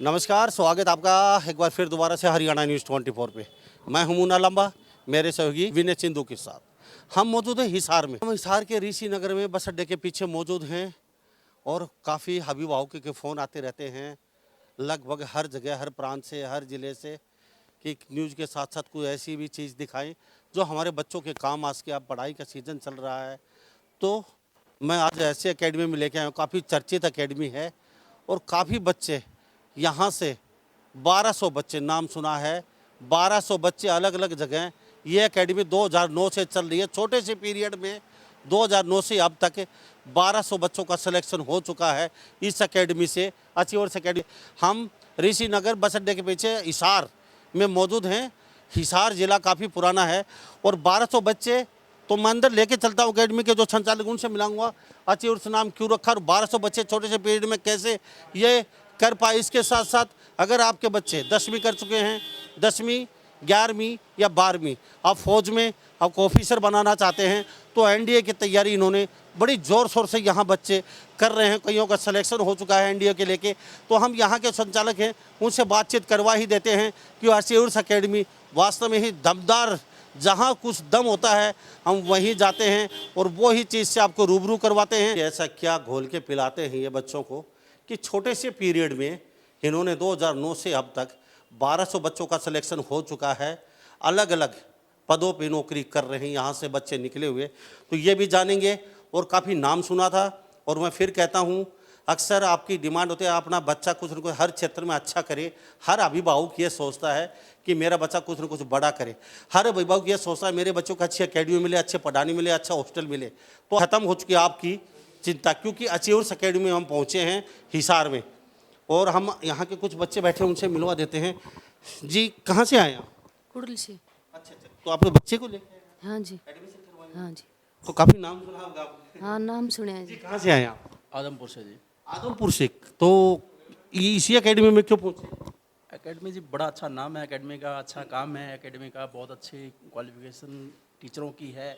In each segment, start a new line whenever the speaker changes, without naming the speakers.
नमस्कार, स्वागत आपका एक बार फिर दोबारा से हरियाणा न्यूज़ 24 पे। मैं हूं मुन्ना लंबा, मेरे सहयोगी विनय चिंदू के साथ। हम मौजूद हैं हिसार में। हम हिसार के ऋषि नगर में बस अड्डे के पीछे मौजूद हैं और काफ़ी अभिभावकों के फ़ोन आते रहते हैं लगभग हर जगह, हर प्रांत से, हर ज़िले से कि न्यूज़ के साथ साथ कोई ऐसी भी चीज़ दिखाएं जो हमारे बच्चों के काम आज के। अब पढ़ाई का सीज़न चल रहा है तो मैं आज ऐसे एकेडमी में लेके आया हूँ। काफ़ी चर्चित एकेडमी है और काफ़ी बच्चे यहाँ से 1200 बच्चे, नाम सुना है 1200 बच्चे अलग अलग जगह। ये एकेडमी 2009 से चल रही है। छोटे से पीरियड में 2009 से अब तक 1200 बच्चों का सिलेक्शन हो चुका है इस एकेडमी से। अचीवर्स एकेडमी हम ऋषि नगर बस अड्डे के पीछे हिसार में मौजूद हैं। हिसार ज़िला काफ़ी पुराना है और 1200 बच्चे तो मैं अंदर लेके चलता हूँ एकेडमी के जो संचालक उनसे मिलाऊंगा अचीवर्स नाम क्यों रखा और 1200 बच्चे छोटे से पीरियड में कैसे ये कर पाए। इसके साथ साथ अगर आपके बच्चे 10वीं कर चुके हैं, 10वीं 11वीं या 12वीं, आप फौज में आपको ऑफिसर बनाना चाहते हैं तो एनडीए की तैयारी इन्होंने बड़ी ज़ोर शोर से यहाँ बच्चे कर रहे हैं। कईयों का सिलेक्शन हो चुका है एनडीए के लेके। तो हम यहाँ के संचालक हैं उनसे बातचीत करवा ही देते हैं कि अचीवर्स एकेडमी वास्तव में ही दमदार, जहाँ कुछ दम होता है हम वहीं जाते हैं और वो ही चीज़ से आपको रूबरू करवाते हैं। ऐसा क्या घोल के पिलाते हैं ये बच्चों को कि छोटे से पीरियड में इन्होंने 2009 से अब तक 1200 बच्चों का सिलेक्शन हो चुका है। अलग अलग पदों पे नौकरी कर रहे हैं यहाँ से बच्चे निकले हुए। तो ये भी जानेंगे और काफ़ी नाम सुना था। और मैं फिर कहता हूँ, अक्सर आपकी डिमांड होती है अपना बच्चा कुछ न कुछ हर क्षेत्र में अच्छा करे। हर अभिभावक ये सोचता है कि मेरा बच्चा कुछ न कुछ बड़ा करे। हर अभिभावक ये सोचता है मेरे बच्चों को अच्छी अकेडमी मिले, अच्छे पढ़ाने मिले, अच्छा हॉस्टल मिले। तो ख़त्म हो चुकी है आपकी चिंता, क्योंकि अचीवर्स एकेडमी में हम पहुँचे हैं हिसार में और हम यहाँ के कुछ बच्चे बैठे हैं उनसे मिलवा देते हैं। जी कहाँ से आए आप?
कुड़ल से।
अच्छा, तो आपके बच्चे को लेके आए हैं?
हाँ जी।
एडमिशन करवाने?
हाँ जी।
तो काफ़ी नाम सुना होगा आपने।
हाँ नाम सुने हैं
जी
जी।
कहाँ से आए आप?
आदमपुर से जी।
आदमपुर से। तो इसी एकेडमी में क्यों पहुँचे?
एकेडमी जी बड़ा अच्छा नाम है एकेडमी का, अच्छा काम है एकेडमी का, बहुत अच्छी क्वालिफिकेशन टीचरों की है,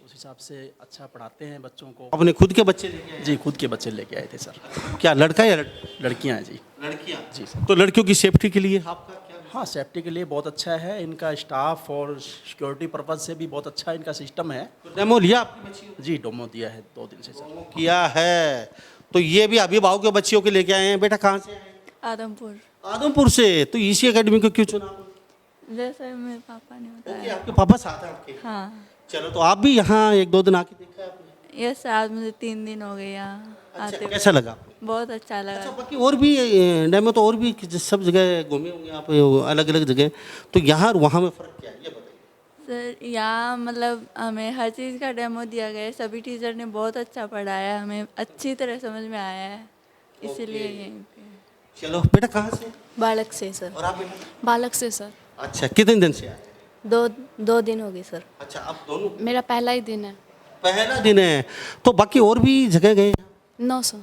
उस हिसाब से अच्छा पढ़ाते हैं बच्चों को।
अपने खुद के बच्चे लेके आए?
जी खुद के बच्चे लेके आए थे सर।
क्या लड़का या
लड़कियां हैं जी।
लड़कियाँ?
जी सर।
तो लड़कियों की सेफ्टी के लिए आपका क्या?
हाँ सेफ्टी के लिए बहुत अच्छा है इनका स्टाफ और सिक्योरिटी पर्पज़ से भी बहुत अच्छा इनका सिस्टम है।
डेमो लिया आपकी बच्चियों
जी डोमो दिया है 2 दिन से सर।
ने? किया है। तो ये भी अभिभावक के बच्चियों के लेके आए हैं। बेटा कहाँ से आए हैं?
आदमपुर।
आदमपुर से। तो इसी एकेडमी को क्यों चुना?
जैसे मेरे पापा ने
ओके,
बताया।
आपके पापा साथ हैं आपके?
हाँ।
चलो, तो आप भी यहाँ 1-2 दिन आके देखा है आपने?
यस आज मुझे 3 दिन हो गए यहाँ आते हुए।
कैसा लगा?
बहुत अच्छा
अच्छा,
लगा।
बाकी और भी डैम तो और भी सब जगह घूमे होंगे आप अलग अलग जगह। तो यहाँ और वहाँ में फ़र्क क्या है ये बताइए।
सर यहाँ मतलब हमें हर चीज़ का डेमो दिया गया है। सभी टीचर ने बहुत अच्छा पढ़ाया, हमें अच्छी तरह समझ में आया है, इसीलिए यहीं पे।
चलो बेटा कहाँ से?
बालक से सर।
और आप बेटा?
बालक से सर।
अच्छा, कितने दिन से आए?
2 दिन हो गए सर।
अच्छा, आप दोनों
मेरा पहला ही दिन है।
पहला दिन है। तो बाकी और भी जगह गए?
900।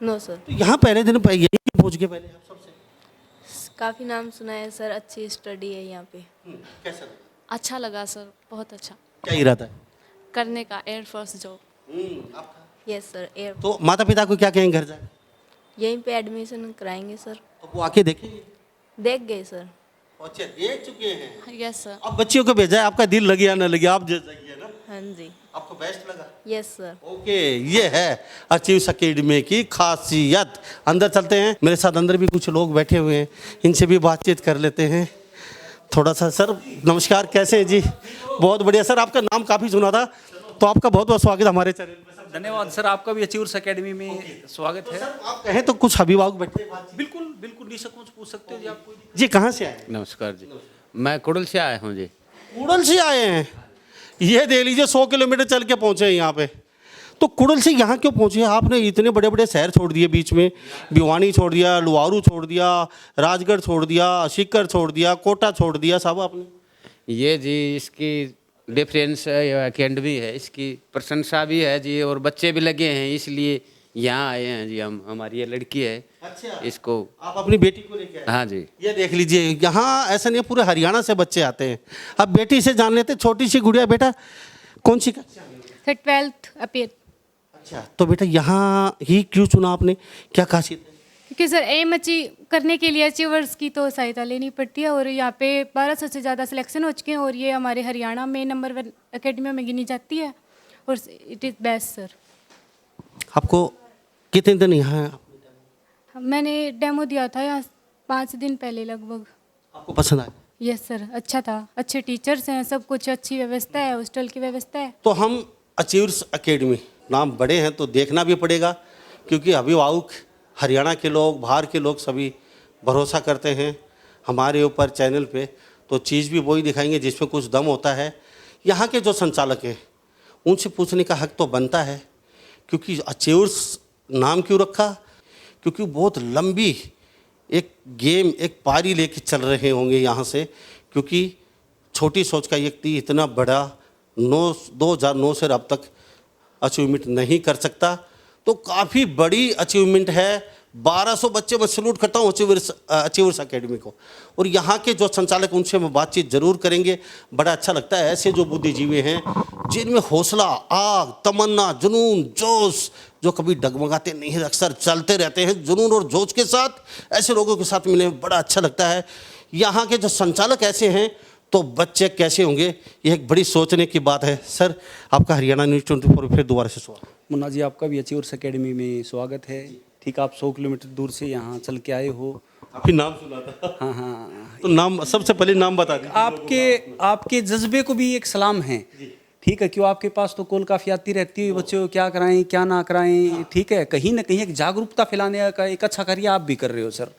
9 सर।
तो यहाँ पहले दिन यहीं पे पहुँच गए पहले आप सबसे?
काफ़ी नाम सुना है सर, अच्छी स्टडी है यहाँ पे।
कैसा लगा?
अच्छा लगा सर, बहुत अच्छा।
क्या इरादा है?
करने का एयरफोर्स जॉब।
आपका?
Yes sir. एयर
तो माता पिता को क्या कहें घर जाए?
यहीं पे एडमिशन कराएंगे सर।
तो वो आके देखेंगे?
देख गए सर।
अच्छा, देख चुके हैं।
Yes sir.
अब बच्चियों को भेजा है, आपका दिल लगे या ना लगे आप जाइए ना।
हाँ जी।
आपको बेस्ट लगा?
Yes sir.
ओके, ये है अचीवर्स एकेडमी की खासियत। अंदर चलते हैं, मेरे साथ अंदर भी कुछ लोग बैठे हुए हैं, इनसे भी बातचीत कर लेते हैं थोड़ा सा। सर नमस्कार, कैसे हैं जी? बहुत बढ़िया सर, आपका नाम काफ़ी सुना था, तो आपका बहुत बहुत स्वागत हमारे चैनल में।
धन्यवाद सर, आपका भी अचीवर्स एकेडमी में स्वागत है।
सर आप कहें तो कुछ अभिभावक बैठे हैं,
बिल्कुल बिल्कुल निसंकोच पूछ सकते हैं जी आप कोई।
जी कहाँ से आए?
नमस्कार जी, मैं कुड़ल से आया हूँ जी।
कुड़ल से आए हैं? ये देख लीजिए 100 किलोमीटर चल के पहुँचे हैं यहाँ पे। तो कुड़ल से यहाँ क्यों पहुँचे? आपने इतने बड़े बड़े शहर छोड़ दिए बीच में, भिवानी छोड़ दिया, लुवारू छोड़ दिया, राजगढ़ छोड़ दिया, सीकर छोड़ दिया, कोटा छोड़ दिया, सब आपने।
ये जी इसकी डिफरेंस है, ये एकेडमी है, इसकी प्रशंसा भी है जी और बच्चे भी लगे हैं, इसलिए यहाँ आए हैं जी हम। हमारी ये लड़की है।
अच्छा,
इसको
आप अपनी बेटी को लेके आए?
हाँ जी।
ये देख लीजिए, यहाँ ऐसा नहीं है, पूरे हरियाणा से बच्चे आते हैं। अब बेटी से जान लेते, छोटी सी गुड़िया, बेटा कौन सी कक्षा में?
Sir 12th appear.
अच्छा, तो बेटा यहाँ ही क्यों चुना आपने, क्या खासियत है?
क्योंकि सर एम अचीव करने के लिए अचीवर्स की तो सहायता लेनी पड़ती है, और यहाँ पे 1200 से ज़्यादा सिलेक्शन हो चुके हैं, और ये हमारे हरियाणा में नंबर 1 अकेडमियों में गिनी जाती है, और इट इज़ बेस्ट सर।
आपको कितने दिन यहाँ
मैंने डेमो दिया था यहाँ 5 दिन पहले लगभग।
आपको पसंद आया?
यस सर, अच्छा था, अच्छे टीचर्स हैं, सब कुछ अच्छी व्यवस्था है, हॉस्टल की व्यवस्था है।
तो हम अचीवर्स एकेडमी, नाम बड़े हैं तो देखना भी पड़ेगा, क्योंकि अभिभावक हरियाणा के लोग, बाहर के लोग सभी भरोसा करते हैं हमारे ऊपर चैनल पे, तो चीज़ भी वही दिखाएंगे जिसमें कुछ दम होता है। यहाँ के जो संचालक हैं उनसे पूछने का हक तो बनता है, क्योंकि अचीवर्स नाम क्यों रखा, क्योंकि बहुत लंबी एक गेम, एक पारी लेके चल रहे होंगे यहाँ से, क्योंकि छोटी सोच का व्यक्ति इतना बड़ा 2009 से अब तक अचीवमेंट नहीं कर सकता, तो काफ़ी बड़ी अचीवमेंट है। 1200 बच्चे, मैं सैल्यूट करता हूँ अचीवर्स एकेडमी को। और यहाँ के जो संचालक, उनसे हम बातचीत ज़रूर करेंगे। बड़ा अच्छा लगता है ऐसे जो बुद्धिजीवी हैं जिनमें हौसला, आग, तमन्ना, जुनून, जोश, जो कभी डगमगाते नहीं हैं, अक्सर चलते रहते हैं जुनून और जोश के साथ। ऐसे लोगों के साथ मिलने में बड़ा अच्छा लगता है। यहाँ के जो संचालक ऐसे हैं तो बच्चे कैसे होंगे, ये एक बड़ी सोचने की बात है। सर, आपका हरियाणा न्यूज़ 24 फिर दोबारा से स्वागत।
मुन्ना जी, आपका भी अचीवर्स एकेडमी में स्वागत है। ठीक, आप 100 किलोमीटर दूर से यहाँ चल के आए हो।
काफ़ी नाम सुना था।
हाँ हाँ,
तो नाम, सबसे पहले नाम बता दीजिए।
आपके जज्बे को भी एक सलाम है। ठीक है, क्यों आपके पास तो कॉल काफ़ी आती रहती है, बच्चों को क्या कराएं क्या ना कराएं। ठीक है, कहीं ना कहीं एक जागरूकता फैलाने का एक अच्छा कार्य आप भी कर रहे हो सर।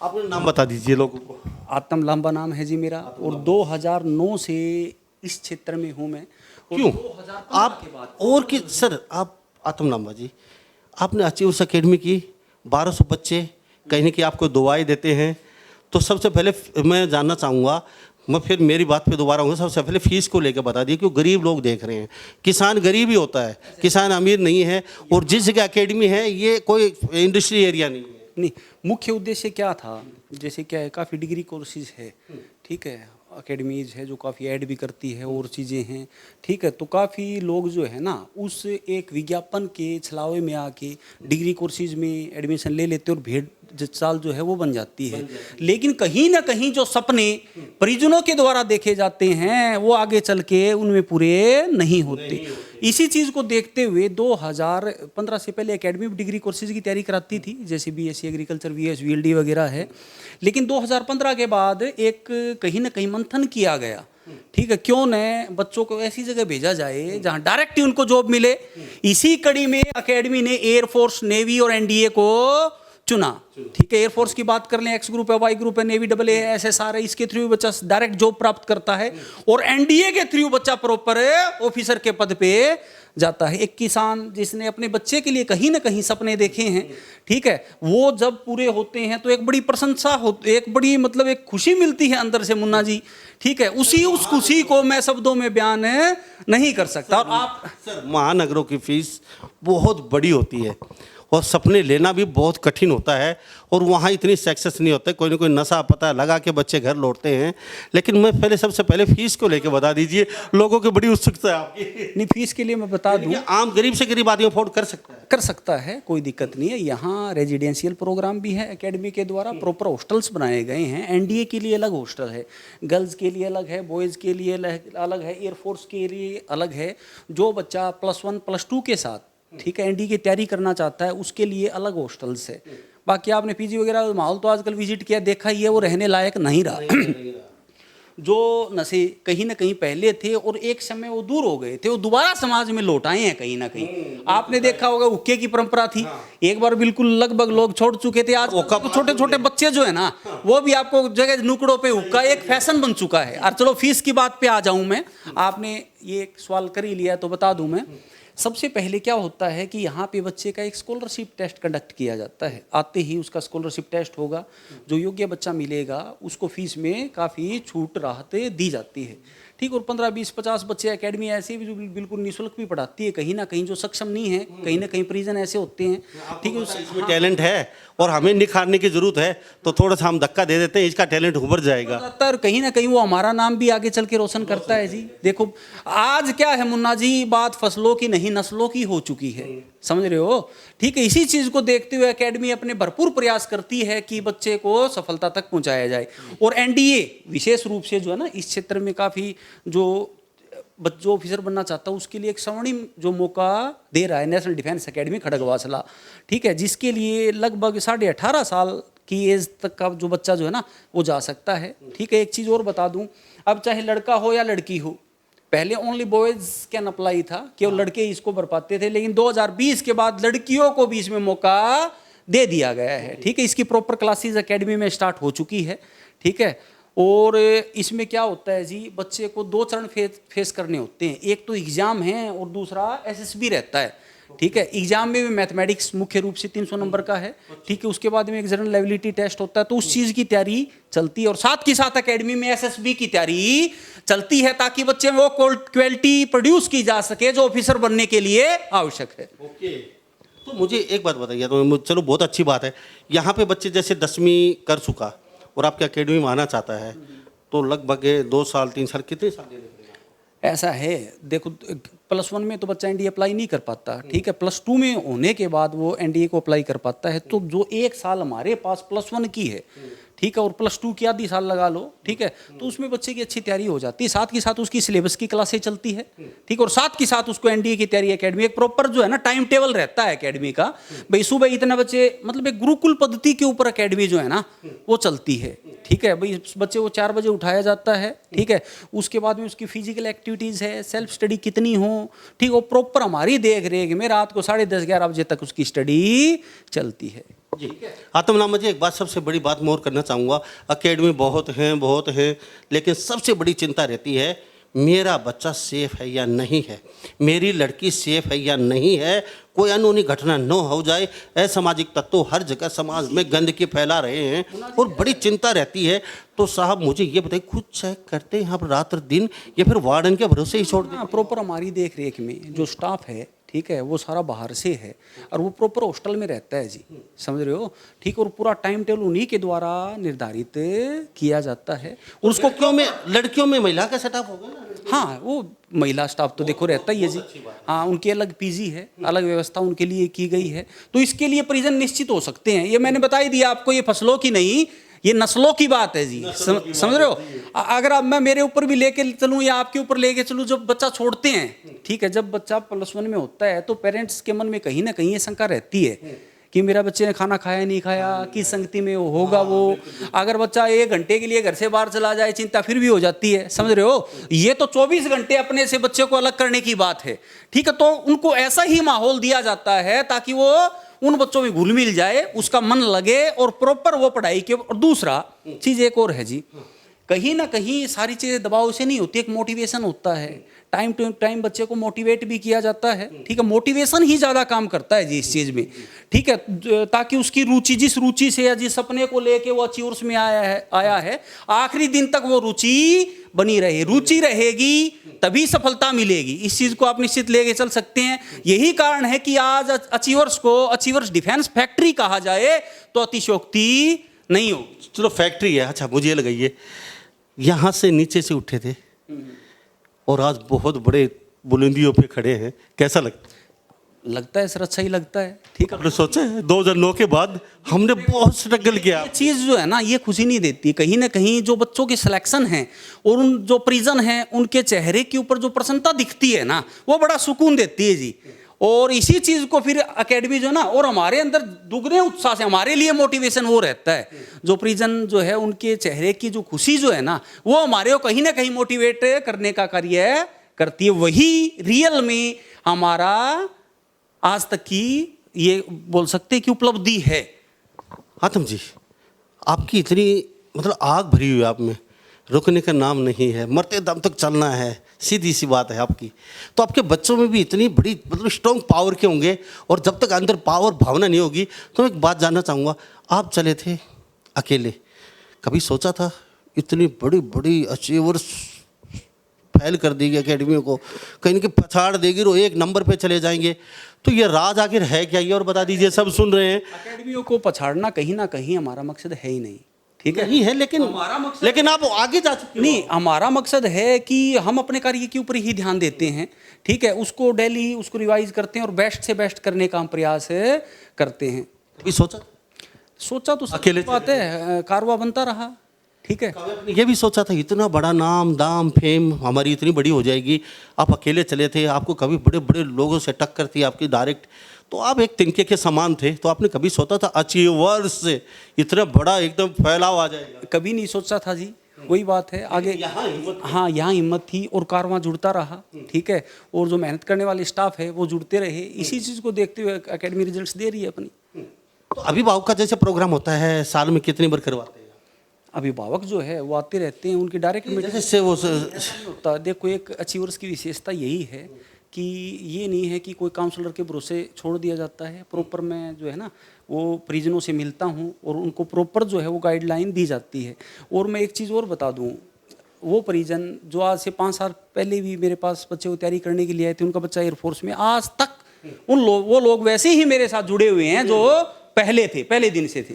आपने नाम बता दीजिए लोगों को।
आत्म लांबा नाम है जी मेरा, और 2009 से इस क्षेत्र में हूँ मैं। और
क्यों
2015
आप
के बाद
और कि सर, आप आत्म लांबा जी, आपने अचीवर्स एकेडमी की 1200 बच्चे कहीं ना कहीं आपको दुआएं देते हैं, तो सबसे पहले मैं जानना चाहूँगा, मैं फिर मेरी बात पे दोबारा आऊँगा, सबसे पहले फीस को लेकर बता दिए, क्यों गरीब लोग देख रहे हैं। किसान गरीब ही होता है, किसान अमीर नहीं है, और जिस जगह एकेडमी है ये कोई इंडस्ट्री एरिया नहीं है।
नहीं, मुख्य उद्देश्य क्या था, जैसे क्या है, काफ़ी डिग्री कोर्सेज है, ठीक है, एकेडमीज है जो काफ़ी ऐड भी करती है और चीज़ें हैं, ठीक है, तो काफ़ी लोग जो है ना उस एक विज्ञापन के छलावे में आके डिग्री कोर्सेज में एडमिशन ले लेते और भेड़ चाल जो है वो बन जाती है। लेकिन कहीं ना कहीं जो सपने परिजनों के द्वारा देखे जाते हैं वो आगे चल के उनमें पूरे नहीं होते। इसी चीज़ को देखते हुए 2015 से पहले एकेडमी डिग्री कोर्सेज की तैयारी कराती थी, जैसे बीएससी एग्रीकल्चर, बीएस वीएलडी वगैरह है। लेकिन 2015 के बाद एक कहीं ना कहीं मंथन किया गया, ठीक है, क्यों न बच्चों को ऐसी जगह भेजा जाए जहां डायरेक्ट ही उनको जॉब मिले। इसी कड़ी में एकेडमी ने एयरफोर्स, नेवी और एनडीए को चुना। ठीक है, एयरफोर्स की बात कर लें, एक्स ग्रुप है, वाई ग्रुप है, नेवी AA SSR है, इसके थ्रू बच्चा डायरेक्ट जॉब प्राप्त करता है, और एनडीए के थ्रू बच्चा प्रॉपर ऑफिसर के पद पे जाता है। एक किसान जिसने अपने बच्चे के लिए कहीं ना कहीं सपने देखे हैं, ठीक है, वो जब पूरे होते हैं तो एक बड़ी प्रशंसा होती, एक बड़ी मतलब एक खुशी मिलती है अंदर से मुन्ना जी, ठीक है। उस खुशी को मैं शब्दों में बयान नहीं कर सकता। और आप
सर, महानगरों की फीस बहुत बड़ी होती है और सपने लेना भी बहुत कठिन होता है, और वहाँ इतनी सक्सेस नहीं होता, कोई ना कोई नशा पता लगा के बच्चे घर लौटते हैं। लेकिन मैं पहले सबसे पहले फीस को लेके बता दीजिए, लोगों की बड़ी उत्सुकता है आपकी।
नहीं, फीस के लिए मैं बता दूं,
आम गरीब से गरीब आदमी अफोर्ड कर सकता है?
कर सकता है, कोई दिक्कत नहीं है। यहाँ रेजिडेंशियल प्रोग्राम भी है एकेडमी के द्वारा, प्रॉपर हॉस्टल्स बनाए गए हैं। एनडीए के लिए अलग हॉस्टल है, गर्ल्स के लिए अलग है, बॉयज़ के लिए अलग है, एयरफोर्स के लिए अलग है। जो बच्चा +1 +2 के साथ, ठीक है, एनडी की तैयारी करना चाहता है उसके लिए अलग हॉस्टल्स है। बाकी आपने पीजी वगैरह माहौल तो आजकल विजिट किया, देखा ही है, वो रहने लायक नहीं रहा। जो नशे कहीं ना कहीं पहले थे और एक समय वो दूर हो गए थे, वो दोबारा समाज में लौट आए हैं कहीं ना कहीं। आपने देखा होगा हुक्के की परंपरा थी, एक बार बिल्कुल लगभग लोग छोड़ चुके थे। आज छोटे छोटे बच्चे जो है ना, वो भी आपको जगह नुकड़ों पे हुक्का एक फैशन बन चुका है। और चलो फीस की बात पे आ जाऊं मैं, आपने ये एक सवाल कर ही लिया तो बता दूं मैं। सबसे पहले क्या होता है कि यहाँ पे बच्चे का एक स्कॉलरशिप टेस्ट कंडक्ट किया जाता है। आते ही उसका स्कॉलरशिप टेस्ट होगा, जो योग्य बच्चा मिलेगा उसको फीस में काफ़ी छूट राहतें दी जाती है, ठीक, और 15, 20, 50 बच्चे एकेडमी ऐसी भी जो बिल्कुल निःशुल्क भी पढ़ाती है। कहीं ना कहीं जो सक्षम नहीं है, कहीं ना कहीं प्रिजन ऐसे होते हैं, ठीक है,
इसमें टैलेंट है और हमें निखारने की जरूरत है, तो थोड़ा सा हम धक्का दे देते हैं, इसका टैलेंट उभर जाएगा।
लगता है और कहीं ना कहीं वो हमारा नाम भी आगे चल के रोशन करता है जी। देखो आज क्या है मुन्ना जी, बात फसलों की नहीं नस्लों की हो चुकी है, समझ रहे हो, ठीक है। इसी चीज को देखते हुए एकेडमी अपने भरपूर प्रयास करती है कि बच्चे को सफलता तक पहुंचाया जाए। और एनडीए विशेष रूप से जो है ना इस क्षेत्र में काफी जो बच्चों ऑफिसर बनना चाहता है उसके लिए एक स्वर्णिम जो मौका दे रहा है नेशनल डिफेंस एकेडमी खड़गवासला, ठीक है, जिसके लिए लगभग 18.5 साल की एज तक का जो बच्चा जो है ना वो जा सकता है, ठीक है। एक चीज़ और बता दूं, अब चाहे लड़का हो या लड़की हो, पहले ओनली बॉयज कैन अप्लाई था, केवल लड़के इसको भर पाते थे, लेकिन 2020 के बाद लड़कियों को भी इसमें मौका दे दिया गया है, ठीक है। इसकी प्रॉपर क्लासेस एकेडमी में स्टार्ट हो चुकी है, ठीक है। और इसमें क्या होता है जी, बच्चे को 2 चरण फेस करने होते हैं, एक तो एग्जाम है और दूसरा एसएसबी रहता है, ठीक है। एग्जाम में भी मैथमेटिक्स मुख्य रूप से 300 नंबर का है, ठीक है। उसके बाद में एक जनरल एबिलिटी टेस्ट होता है, तो उस चीज़ की तैयारी चलती है और साथ के साथ एकेडमी में एसएसबी की तैयारी चलती है ताकि बच्चे में वो क्वालिटी प्रोड्यूस की जा सके जो ऑफिसर बनने के लिए आवश्यक है।
ओके, तो मुझे एक बात बताइए, तो चलो बहुत अच्छी बात है, यहाँ पे बच्चे जैसे 10वीं कर चुका और आपकी एकेडमी में आना चाहता है, तो लगभग 2 साल 3 साल कितने साल देने पड़ेगा?
ऐसा है, देखो +1 में तो बच्चा एनडीए अप्लाई नहीं कर पाता, ठीक है। +2 में होने के बाद वो एनडीए को अप्लाई कर पाता है। तो जो 1 साल हमारे पास +1 की है, ठीक है, और +2 की आधी साल लगा लो, ठीक है, तो उसमें बच्चे की अच्छी तैयारी हो जाती है। साथ के साथ उसकी सिलेबस की क्लासें चलती है, ठीक, और साथ के साथ उसको एनडीए की तैयारी एकेडमी एक प्रॉपर जो है ना टाइम टेबल रहता है एकेडमी का, भाई सुबह इतने बच्चे, मतलब एक गुरुकुल पद्धति के ऊपर एकेडमी जो है ना वो चलती है, ठीक है। भाई बच्चे को 4 बजे उठाया जाता है, ठीक है। उसके बाद में उसकी फिजिकल एक्टिविटीज़ है, सेल्फ स्टडी कितनी हो, ठीक, वो प्रॉपर हमारी देख रेख में रात को 10:30-11 बजे तक उसकी स्टडी चलती है
जी। आत्म नामा जी, एक बात सबसे बड़ी बात मैं और करना चाहूँगा, एकेडमी बहुत हैं, लेकिन सबसे बड़ी चिंता रहती है मेरा बच्चा सेफ है या नहीं है, मेरी लड़की सेफ है या नहीं है, कोई अनहोनी घटना न हो जाए। असामाजिक तत्व हर जगह समाज में गंदगी फैला रहे हैं और बड़ी चिंता रहती है। तो साहब मुझे ये बताइए, खुद चेक करते हैं आप रात दिन या फिर वार्डन के भरोसे ही छोड़ दें?
प्रॉपर हमारी देख रेख में जो स्टाफ है, ठीक है, वो सारा बाहर से है और वो प्रॉपर हॉस्टल में रहता है जी, समझ रहे हो, ठीक, और पूरा टाइम टेबल उन्हीं के द्वारा निर्धारित किया जाता है। और उसको
लड़कियों में महिला का सेटअप होगा ना?
हाँ, वो महिला स्टाफ तो देखो रहता ही है जी, हाँ, उनकी अलग पीजी है, अलग व्यवस्था उनके लिए की गई है। तो इसके लिए प्रिजन निश्चित हो सकते हैं, ये मैंने बता ही दिया आपको, ये फसलों की नहीं, ये नस्लों की बात है जी, समझ रहे हो। अगर अब मैं मेरे ऊपर भी लेके चलूँ या आपके ऊपर लेके चलूँ, जब बच्चा छोड़ते हैं, ठीक है, जब बच्चा +1 में होता है तो पेरेंट्स के मन में कहीं ना कहीं ये शंका रहती है कि मेरा बच्चे ने खाना खाया नहीं खाया, किस संगति में होगा वो। अगर बच्चा 1 घंटे के लिए घर से बाहर चला जाए, चिंता फिर भी हो जाती है, समझ रहे हो। ये तो 24 घंटे अपने से बच्चे को अलग करने की बात है, ठीक है। तो उनको ऐसा ही माहौल दिया जाता है ताकि वो उन बच्चों में घुल मिल जाए, उसका मन लगे और प्रॉपर वो पढ़ाई के। और दूसरा चीज़ एक और है जी, कहीं ना कहीं सारी चीज़ें दबाव से नहीं होती, एक मोटिवेशन होता है, टाइम टू टाइम बच्चे को मोटिवेट भी किया जाता है, ठीक है। मोटिवेशन ही ज़्यादा काम करता है जी इस चीज़ में, ठीक है, ताकि उसकी रुचि, जिस रुचि से या जिस सपने को लेके वो अचीवर्स में आया है आखिरी दिन तक वो रुचि बनी रहे। रुचि रहेगी तभी सफलता मिलेगी, इस चीज़ को आप निश्चित लेके चल सकते हैं। यही कारण है कि आज अचीवर्स को अचीवर्स डिफेंस फैक्ट्री कहा जाए तो अतिशयोक्ति नहीं हो।
चलो फैक्ट्री है, अच्छा मुझे लगाइए, यहाँ से नीचे से उठे थे और आज बहुत बड़े बुलंदियों पे खड़े हैं, कैसा लगता
है सर? अच्छा ही लगता है, ठीक है।
आपने सोचा है 2009 के बाद हमने बहुत स्ट्रगल किया।
ये चीज़ जो है ना ये खुशी नहीं देती, कहीं ना कहीं जो बच्चों की सिलेक्शन है और उन जो प्रिजन है उनके चेहरे के ऊपर जो प्रसन्नता दिखती है ना, वो बड़ा सुकून देती है जी। और इसी चीज़ को फिर एकेडमी जो है ना, और हमारे अंदर दुगने उत्साह से, हमारे लिए मोटिवेशन वो रहता है, जो प्रिजन जो है उनके चेहरे की जो खुशी जो है ना, वो हमारे को कहीं ना कहीं मोटिवेट करने का कार्य करती है। वही रियल में हमारा आज तक की ये बोल सकते हैं कि उपलब्धि है।
आत्म जी, आपकी इतनी मतलब आग भरी हुई आप में, रुकने का नाम नहीं है, मरते दम तक चलना है, सीधी सी बात है आपकी। तो आपके बच्चों में भी इतनी बड़ी मतलब स्ट्रॉन्ग पावर के होंगे, और जब तक अंदर पावर भावना नहीं होगी। तो मैं एक बात जानना चाहूँगा, आप चले थे अकेले, कभी सोचा था इतनी बड़ी बड़ी अचीवर्स फैल कर देगी एकेडमियों को, कहीं कि पछाड़ देगी और एक नंबर पे चले जाएंगे। तो ये राज आखिर है क्या, ये और बता दीजिए, सब सुन रहे हैं।
अकेडमियों को पछाड़ना कहीं ना कहीं हमारा मकसद है ही नहीं, ठीक है।
नहीं है, लेकिन
हमारा मकसद,
लेकिन आप आगे जा चुके हो।
नहीं, हमारा मकसद है कि हम अपने कार्य के ऊपर ही ध्यान देते हैं, ठीक है। उसको डेली उसको रिवाइज करते हैं और बेस्ट से बेस्ट करने का हम प्रयास करते हैं।
कभी सोचा
तो
अकेले
बात है, कारवा बनता रहा, ठीक है।
ये भी सोचा था इतना बड़ा नाम दाम फेम हमारी इतनी बड़ी हो जाएगी, आप अकेले चले थे, आपको कभी बड़े बड़े लोगों से टक्कर थी आपकी डायरेक्ट, तो आप एक तिनके के समान थे, तो आपने कभी सोचा था अचीवर्स से इतना बड़ा एकदम फैलाव आ जाएगा?
कभी नहीं सोचा था जी, वही बात है। आगे हाँ, यहाँ हिम्मत थी और कारवां जुड़ता रहा, ठीक है। और जो मेहनत करने वाले स्टाफ है वो जुड़ते रहे, इसी चीज़ को देखते हुए एकेडमी रिजल्ट्स दे रही है अपनी।
तो अभिभावक का जैसे प्रोग्राम होता है साल में कितनी बार करवाते हैं?
अभिभावक जो है वो आते रहते हैं, उनकी डायरेक्ट मीटिंग
जैसे वो
होता है। देखो, एक अचीवर्स की विशेषता यही है कि ये नहीं है कि कोई काउंसलर के भरोसे छोड़ दिया जाता है। प्रॉपर मैं जो है ना वो परिजनों से मिलता हूँ और उनको प्रॉपर जो है वो गाइडलाइन दी जाती है। और मैं एक चीज़ और बता दूँ, वो परिजन जो आज से 5 साल पहले भी मेरे पास बच्चे को तैयारी करने के लिए आए थे, उनका बच्चा एयरफोर्स में, आज तक वो लोग वैसे ही मेरे साथ जुड़े हुए हैं जो पहले थे, पहले दिन से थे।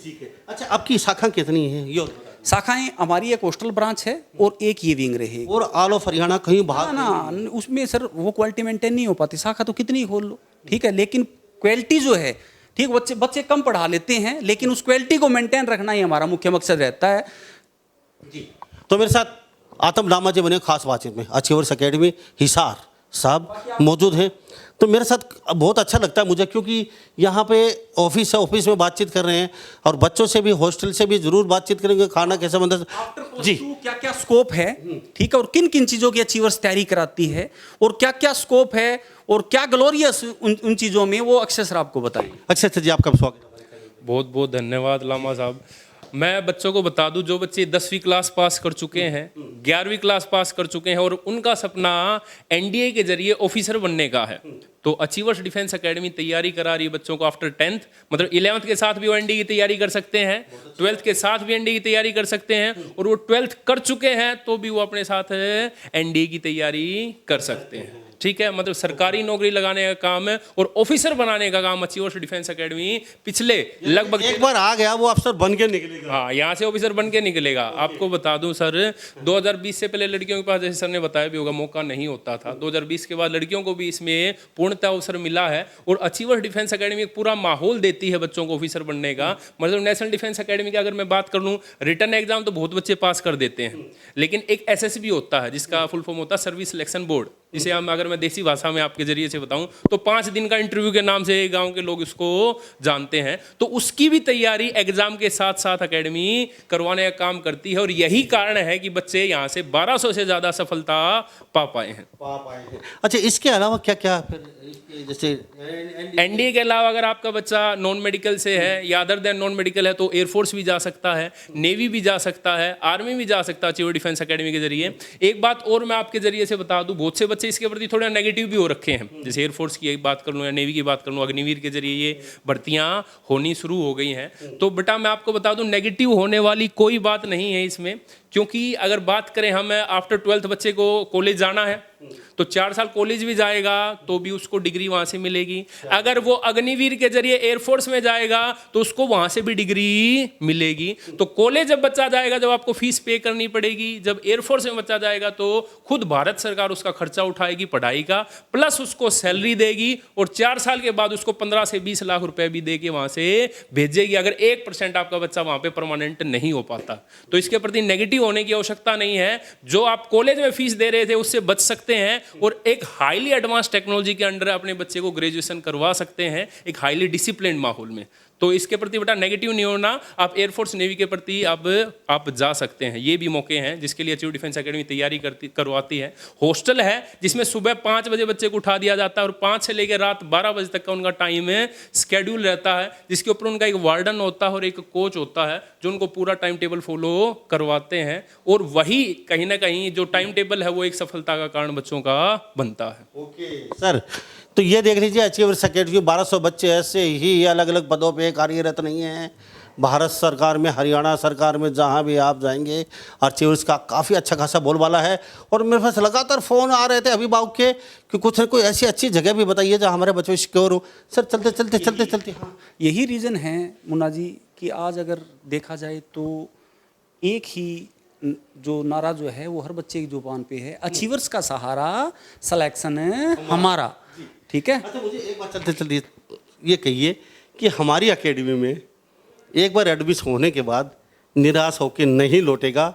अच्छा, आपकी शाखा कितनी है? ये
शाखाएं हमारी एक कोस्टल ब्रांच है और एक ये विंग रहेगी।
और ऑल ऑफ हरियाणा कहीं बाहर
ना उसमें सर वो क्वालिटी मेंटेन नहीं हो पाती। शाखा तो कितनी ही खोल लो, ठीक है, लेकिन क्वालिटी जो है, ठीक, बच्चे कम पढ़ा लेते हैं, लेकिन उस क्वालिटी को मेंटेन रखना ही हमारा मुख्य मकसद रहता है
जी। तो मेरे साथ आतम लामा जी बने खास बातचीत में, अचीवर्स एकेडमी हिसार साहब मौजूद हैं। तो मेरे साथ बहुत अच्छा लगता है मुझे, क्योंकि यहाँ पे ऑफिस है, ऑफिस में बातचीत कर रहे हैं और बच्चों से भी, हॉस्टल से भी जरूर बातचीत करेंगे, खाना कैसा बनता है जी,
क्या क्या स्कोप है, ठीक है, और किन किन चीज़ों की अचीवर्स तैयारी कराती है और क्या क्या स्कोप है और क्या ग्लोरियस उन चीज़ों में, वो अक्षय सर आपको बताएंगे।
अच्छा जी, आपका स्वागत है।
बहुत बहुत धन्यवाद लामा साहब। मैं बच्चों को बता दूं, जो बच्चे 10वीं क्लास पास कर चुके हैं, 11वीं क्लास पास कर चुके हैं और उनका सपना एनडीए के जरिए ऑफिसर बनने का है, तो अचीवर्स डिफेंस एकेडमी तैयारी करा रही है बच्चों को आफ्टर 10th, मतलब 11th के साथ भी वो एनडीए की तैयारी कर सकते हैं, 12th के साथ भी एनडीए की तैयारी कर सकते हैं, और वो 12th कर चुके हैं तो भी वो अपने साथ एनडीए की तैयारी कर सकते हैं, ठीक है। मतलब सरकारी नौकरी लगाने का काम है और ऑफिसर बनाने का काम अचीवर्स डिफेंस एकेडमी पिछले लगभग
एक बार आ गया वो अफसर बन के निकलेगा।
हाँ, यहाँ से ऑफिसर बन के निकलेगा। आपको बता दूं सर, 2020 से पहले लड़कियों के पास, जैसे सर ने बताया भी होगा, मौका नहीं होता था। 2020 के बाद लड़कियों को भी इसमें पूर्णतः अवसर मिला है और अचीवर्स डिफेंस एकेडमी एक पूरा माहौल देती है बच्चों को ऑफिसर बनने का। मतलब नेशनल डिफेंस एकेडमी की अगर मैं बात कर लूँ, रिटर्न एग्जाम तो बहुत बच्चे पास कर देते हैं, लेकिन एक एसएसबी होता है जिसका फुल फॉर्म होता है सर्विस सिलेक्शन बोर्ड, जिसे हम, अगर मैं देसी भाषा में आपके जरिए से बताऊं तो 5 दिन का इंटरव्यू के नाम से गांव के लोग इसको जानते हैं। तो उसकी भी तैयारी एग्जाम के साथ साथ एकेडमी करवाने का काम करती है और यही कारण है कि बच्चे यहाँ से 1200 से ज़्यादा सफलता पा पाए हैं।
अच्छा, इसके अलावा क्या क्या फिर, जैसे
एनडीए के अलावा अगर आपका बच्चा नॉन मेडिकल से है या अदर देन नॉन मेडिकल है तो एयरफोर्स भी जा सकता है, नेवी भी जा सकता है, आर्मी भी जा सकता है अचीवर्स डिफेंस एकेडमी के जरिए। एक बात और मैं आपके जरिए से बता दूं, बहुत से बच्चे इसके प्रति थोड़ा नेगेटिव भी हो रखे हैं, जैसे एयरफोर्स की बात कर लूँ या नेवी की बात कर लूँ, अग्निवीर के जरिए ये भर्तियाँ होनी शुरू हो गई हैं। तो बेटा मैं आपको बता दूं, नेगेटिव होने वाली कोई बात नहीं है इसमें, क्योंकि अगर बात करें हम आफ्टर 12th बच्चे को कॉलेज जाना है तो 4 साल कॉलेज भी जाएगा तो भी उसको डिग्री वहाँ से मिलेगी। अगर वो अग्निवीर के जरिए एयरफोर्स में जाएगा तो उसको वहाँ से भी डिग्री मिलेगी। तो कॉलेज जब बच्चा जाएगा, जब आपको फीस पे करनी पड़ेगी, जब एयरफोर्स में बच्चा जाएगा तो खुद भारत सरकार उसका खर्चा उठाएगी पढ़ाई का, प्लस उसको सैलरी देगी और 4 साल के बाद उसको 15 से 20 लाख रुपए भी दे के वहाँ से भेजेगी, अगर 1% आपका बच्चा वहाँ पे परमानेंट नहीं हो पाता। तो इसके प्रति नेगेटिव होने की आवश्यकता नहीं है। जो आप कॉलेज में फीस दे रहे थे उससे बच सकते हैं और एक हाईली एडवांस टेक्नोलॉजी के अंडर अपने बच्चे को ग्रेजुएशन करवा सकते हैं एक हाईली डिसिप्लिन्ड माहौल में। तो इसके प्रति बेटा नेगेटिव नहीं होना, आप एयरफोर्स नेवी के प्रति अब आप जा सकते हैं। ये भी मौके हैं जिसके लिए अचीवर्स डिफेंस एकेडमी तैयारी करवाती है। हॉस्टल है जिसमें सुबह 5 बजे बच्चे को उठा दिया जाता है और 5 से लेकर रात 12 बजे तक का उनका टाइम है स्केड्यूल रहता है, जिसके ऊपर उनका एक वार्डन होता है और एक कोच होता है जो उनको पूरा टाइम टेबल फॉलो करवाते हैं और वही कहीं ना कहीं जो टाइम टेबल है वो एक सफलता का कारण बच्चों का बनता है।
ओके सर, तो ये देख लीजिए अचीवर्स एकेडमी 1200 बच्चे ऐसे ही अलग अलग पदों पे कार्यरत नहीं हैं, भारत सरकार में, हरियाणा सरकार में, जहाँ भी आप जाएंगे अचीवर्स का काफ़ी अच्छा खासा बोलबाला है। और मेरे पास लगातार फ़ोन आ रहे थे अभिभावक के कि कुछ न कोई ऐसी अच्छी जगह भी बताइए जहाँ हमारे बच्चे सिक्योर हो। सर चलते हाँ।
यही रीज़न है मुन्ना जी कि आज अगर देखा जाए तो एक ही जो नारा जो है वो हर बच्चे की जुबान पे है, अचीवर्स का सहारा, सिलेक्शन हमारा। ठीक है।
अच्छा, मुझे एक बात चलते ये कहिए कि हमारी एकेडमी में एक बार एडमिशन होने के बाद निराश होकर नहीं लौटेगा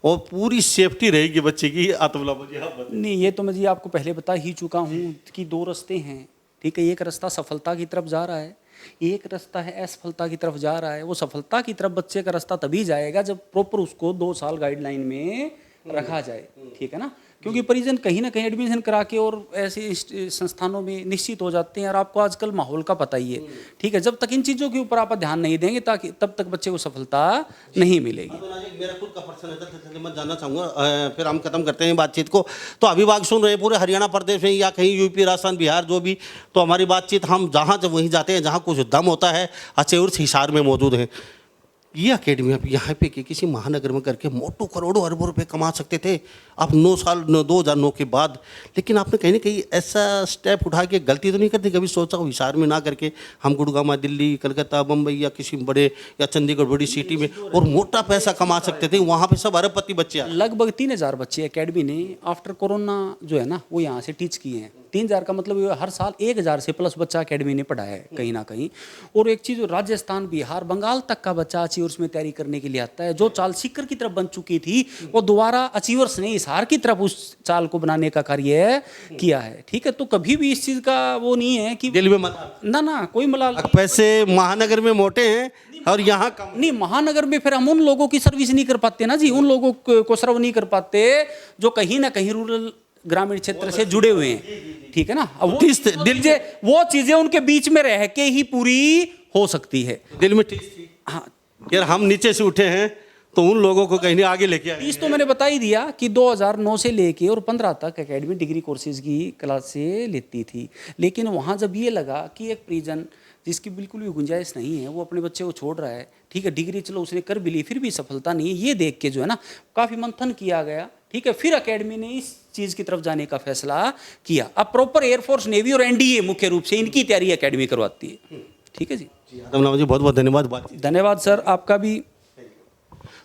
और पूरी सेफ्टी रहेगी बच्चे की। अतुल्ला मुझे आप बताइए।
नहीं, ये तो मैं जी आपको पहले बता ही चुका हूँ कि दो रास्ते हैं। ठीक है, एक रास्ता सफलता की तरफ जा रहा है, एक रास्ता है असफलता की तरफ जा रहा है। वो सफलता की तरफ बच्चे का रास्ता तभी जाएगा जब प्रॉपर उसको 2 साल गाइडलाइन में रखा जाए। ठीक है ना, क्योंकि परिजन कहीं ना कहीं एडमिशन करा के और ऐसे संस्थानों में निश्चित हो जाते हैं। और आपको आजकल माहौल का पता ही है। ठीक है, जब तक इन चीज़ों के ऊपर आप ध्यान नहीं देंगे ताकि तब तक बच्चे को सफलता नहीं मिलेगी।
मेरा खुद का पर्सन है, मैं जानना चाहूँगा, फिर हम खत्म करते हैं बातचीत को। तो अभिभावक सुन रहे हैं पूरे हरियाणा प्रदेश में या कहीं यूपी, राजस्थान, बिहार, जो भी, तो हमारी बातचीत हम जहाँ जब वहीं जाते हैं जहाँ कुछ दम होता है। अचीवर्स हिसार में मौजूद हैं। ये अकेडमी आप यहाँ पे किसी महानगर में करके मोटो करोड़ों अरबों रुपए कमा सकते थे आप 2009 के बाद। लेकिन आपने कहीं ना कहीं ऐसा स्टेप उठा के गलती तो नहीं करती कभी? सोचा हो हिसार में ना करके हम गुड़गांव, दिल्ली, कलकत्ता, मुंबई या किसी बड़े या चंडीगढ़ बड़ी सिटी में और मोटा पैसा कमा सकते थे। वहाँ पे सब अरबपति बच्चे आए।
लगभग 3000 बच्चे एकेडमी ने आफ्टर कोरोना जो है ना वो यहाँ से टीच किए हैं। 3000 का मतलब हर साल 1000 से प्लस बच्चा एकेडमी ने पढ़ा है कहीं ना कहीं। और एक चीज़, राजस्थान, बिहार, बंगाल तक का बच्चा अचीवर्स में तैयारी करने के लिए आता है। जो चाल सीकर की तरफ बन चुकी थी वो दोबारा अचीवर्स ने हिसार की तरफ उस चाल को बनाने का कार्य किया है। ठीक है, तो कभी भी इस चीज़ का वो नहीं है कि
दिल में मलाल
ना कोई मलाल।
पैसे महानगर में मोटे हैं और यहाँ कम
नहीं, महानगर में फिर हम उन लोगों की सर्विस नहीं कर पाते ना जी, उन लोगों को सर्व नहीं कर पाते जो कहीं ना कहीं रूरल ग्रामीण क्षेत्र से जुड़े हुए हैं। ठीक है ना, अब वो चीजें उनके बीच में रह के ही पूरी हो सकती है।
दिल में टीस थी।
हाँ,
यार हम नीचे से उठे हैं तो उन लोगों को कहीं आगे लेके आए।
फीस तो मैंने बता ही दिया कि 2009 से लेके और 15 तक एकेडमी डिग्री कोर्सेज की क्लास से लेती थी। लेकिन वहाँ जब ये लगा कि एक परिजन जिसकी बिल्कुल भी गुंजाइश नहीं है वो अपने बच्चे को छोड़ रहा है, ठीक है, डिग्री चलो उसने कर भी ली फिर भी सफलता नहीं है, ये देख के जो है ना काफ़ी मंथन किया गया। ठीक है, फिर एकेडमी ने इस चीज़ की तरफ जाने का फैसला किया। अब प्रॉपर एयरफोर्स, नेवी और एनडीए मुख्य रूप से इनकी तैयारी एकेडमी करवाती है। ठीक है जी,
अतुल्ला जी बहुत बहुत धन्यवाद।
धन्यवाद सर आपका भी।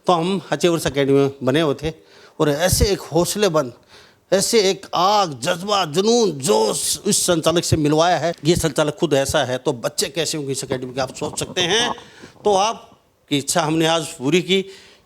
तो हम अचीवर्स अकेडमी में बने हुए थे और ऐसे एक हौसलेबंद, ऐसे एक आग, जज्बा, जुनून, जोश इस संचालक से मिलवाया है। ये संचालक खुद ऐसा है तो बच्चे कैसे होंगे इस अकेडमी के, आप सोच सकते हैं। तो आपकी इच्छा हमने आज पूरी की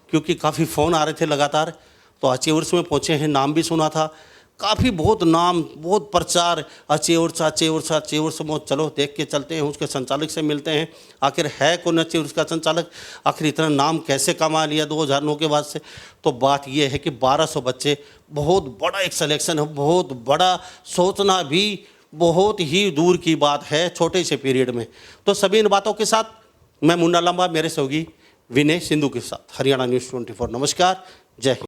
क्योंकि काफ़ी फ़ोन आ रहे थे लगातार। तो अचीवर्स में पहुँचे हैं, नाम भी सुना था काफ़ी, बहुत नाम, बहुत प्रचार, अचीवर्स में। चलो देख के चलते हैं, उसके संचालक से मिलते हैं। आखिर है कौन अचीवर्स का संचालक, आखिर इतना नाम कैसे कमा लिया 2009 के बाद से। तो बात यह है कि 1200 बच्चे, बहुत बड़ा एक सिलेक्शन है, बहुत बड़ा, सोचना भी बहुत ही दूर की बात है छोटे से पीरियड में। तो सभी इन बातों के साथ मैं मुन्ना लंबा, मेरे सहयोगी विनय सिंधु के साथ, हरियाणा न्यूज़ 24। नमस्कार, जय हिंद।